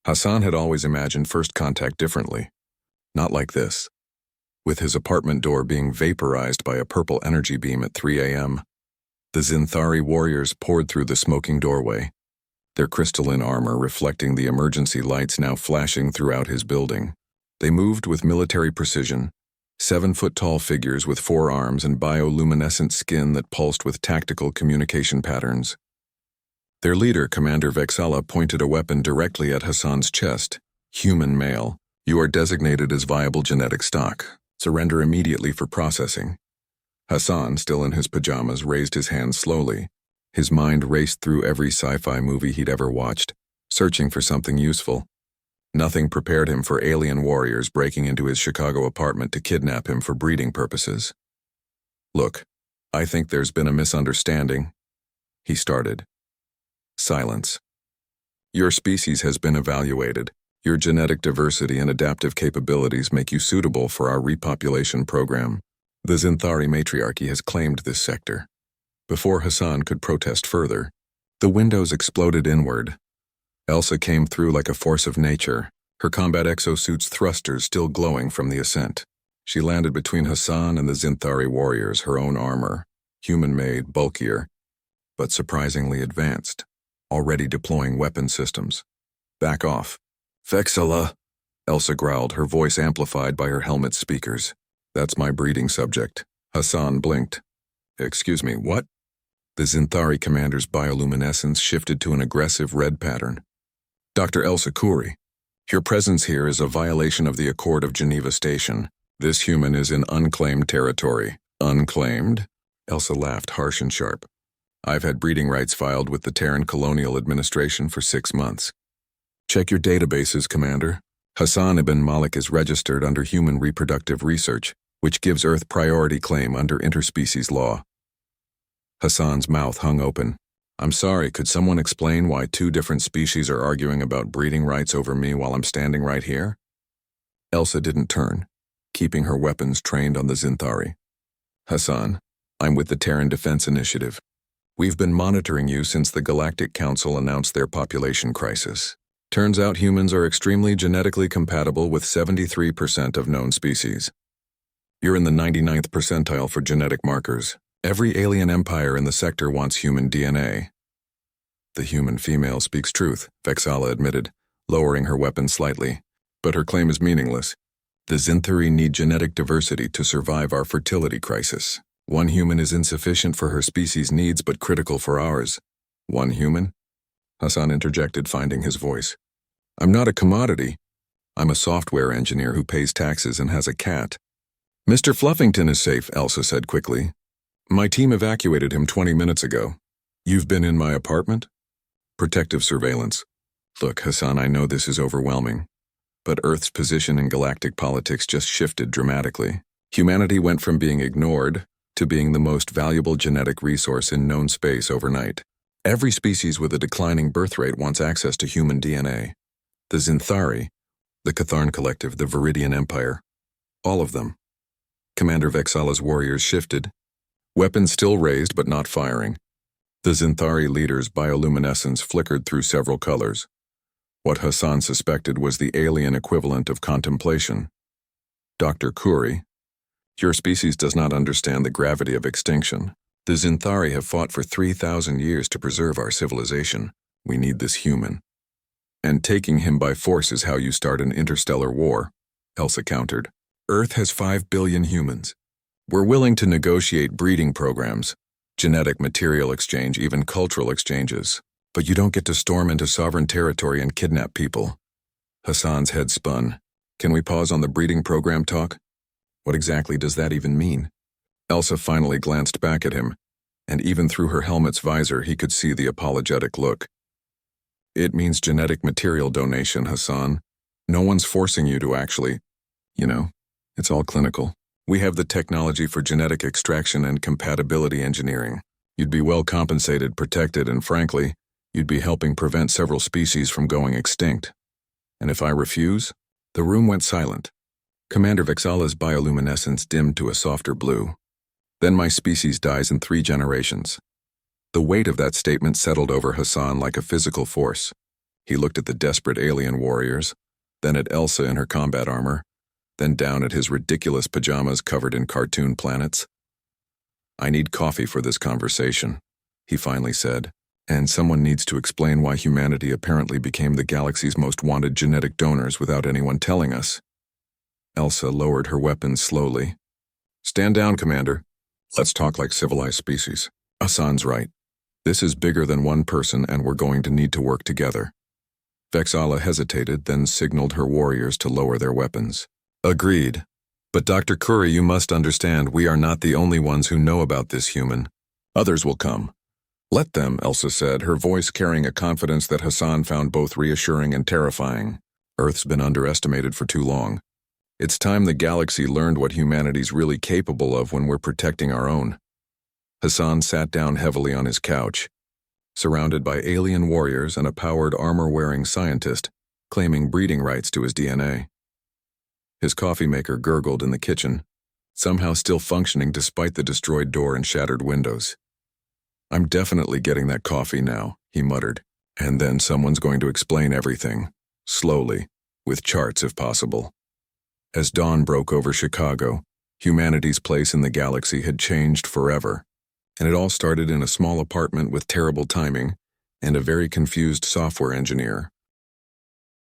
Hassan had always imagined first contact differently. Not like this. With his apartment door being vaporized by a purple energy beam at 3 a.m., the Zinthari warriors poured through the smoking doorway, their crystalline armor reflecting the emergency lights now flashing throughout his building. They moved with military precision, 7-foot-tall figures with 4 arms and bioluminescent skin that pulsed with tactical communication patterns. Their leader, Commander Vexala, pointed a weapon directly at Hassan's chest. Human male. You are designated as viable genetic stock. Surrender immediately for processing. Hassan, still in his pajamas, raised his hand slowly. His mind raced through every sci-fi movie he'd ever watched, searching for something useful. Nothing prepared him for alien warriors breaking into his Chicago apartment to kidnap him for breeding purposes. Look, I think there's been a misunderstanding, he started. Silence. Your species has been evaluated. Your genetic diversity and adaptive capabilities make you suitable for our repopulation program. The Zinthari matriarchy has claimed this sector. Before Hassan could protest further, the windows exploded inward. Elsa came through like a force of nature, her combat exosuit's thrusters still glowing from the ascent. She landed between Hassan and the Zinthari warriors, her own armor, human-made, bulkier, but surprisingly advanced, already deploying weapon systems. Back off. Vexala, Elsa growled, her voice amplified by her helmet speakers. That's my breeding subject. Hassan blinked. Excuse me, what? The Zinthari commander's bioluminescence shifted to an aggressive red pattern. Dr. Elsa Khoury, your presence here is a violation of the Accord of Geneva Station. This human is in unclaimed territory. Unclaimed? Elsa laughed, harsh and sharp. I've had breeding rights filed with the Terran Colonial Administration for 6 months. Check your databases, Commander. Hassan ibn Malik is registered under Human Reproductive Research, which gives Earth priority claim under interspecies law. Hassan's mouth hung open. I'm sorry, could someone explain why 2 different species are arguing about breeding rights over me while I'm standing right here? Elsa didn't turn, keeping her weapons trained on the Zinthari. Hassan, I'm with the Terran Defense Initiative. We've been monitoring you since the Galactic Council announced their population crisis. Turns out humans are extremely genetically compatible with 73% of known species. You're in the 99th percentile for genetic markers. Every alien empire in the sector wants human DNA. The human female speaks truth, Vexala admitted, lowering her weapon slightly. But her claim is meaningless. The Zinthari need genetic diversity to survive our fertility crisis. 1 human is insufficient for her species' needs but critical for ours. 1 human? Hassan interjected, finding his voice. I'm not a commodity. I'm a software engineer who pays taxes and has a cat. Mr. Fluffington is safe, Elsa said quickly. My team evacuated him 20 minutes ago. You've been in my apartment? Protective surveillance. Look, Hassan, I know this is overwhelming, but Earth's position in galactic politics just shifted dramatically. Humanity went from being ignored to being the most valuable genetic resource in known space overnight. Every species with a declining birth rate wants access to human DNA. The Zinthari, the Catharn Collective, the Viridian Empire. All of them. Commander Vexala's warriors shifted. Weapons still raised but not firing. The Zinthari leader's bioluminescence flickered through several colors. What Hassan suspected was the alien equivalent of contemplation. Dr. Khoury, your species does not understand the gravity of extinction. The Zinthari have fought for 3,000 years to preserve our civilization. We need this human. And taking him by force is how you start an interstellar war, Elsa countered. Earth has 5 billion humans. We're willing to negotiate breeding programs, genetic material exchange, even cultural exchanges. But you don't get to storm into sovereign territory and kidnap people. Hassan's head spun. Can we pause on the breeding program talk? What exactly does that even mean? Elsa finally glanced back at him, and even through her helmet's visor he could see the apologetic look. It means genetic material donation, Hassan. No one's forcing you to actually, it's all clinical. We have the technology for genetic extraction and compatibility engineering. You'd be well compensated, protected, and frankly, you'd be helping prevent several species from going extinct. And if I refuse? The room went silent. Commander Vexala's bioluminescence dimmed to a softer blue. Then my species dies in 3 generations. The weight of that statement settled over Hassan like a physical force. He looked at the desperate alien warriors, then at Elsa in her combat armor, then down at his ridiculous pajamas covered in cartoon planets. "I need coffee for this conversation," he finally said, "and someone needs to explain why humanity apparently became the galaxy's most wanted genetic donors without anyone telling us." Elsa lowered her weapons slowly. "Stand down, Commander. Let's talk like civilized species. Hassan's right. This is bigger than one person and we're going to need to work together." Vexala hesitated, then signaled her warriors to lower their weapons. "Agreed. But Dr. Curry, you must understand we are not the only ones who know about this human. Others will come." "Let them," Elsa said, her voice carrying a confidence that Hassan found both reassuring and terrifying. "Earth's been underestimated for too long. It's time the galaxy learned what humanity's really capable of when we're protecting our own." Hassan sat down heavily on his couch, surrounded by alien warriors and a powered armor-wearing scientist claiming breeding rights to his DNA. His coffee maker gurgled in the kitchen, somehow still functioning despite the destroyed door and shattered windows. "I'm definitely getting that coffee now," he muttered. "And then someone's going to explain everything, slowly, with charts if possible." As dawn broke over Chicago, humanity's place in the galaxy had changed forever, and it all started in a small apartment with terrible timing and a very confused software engineer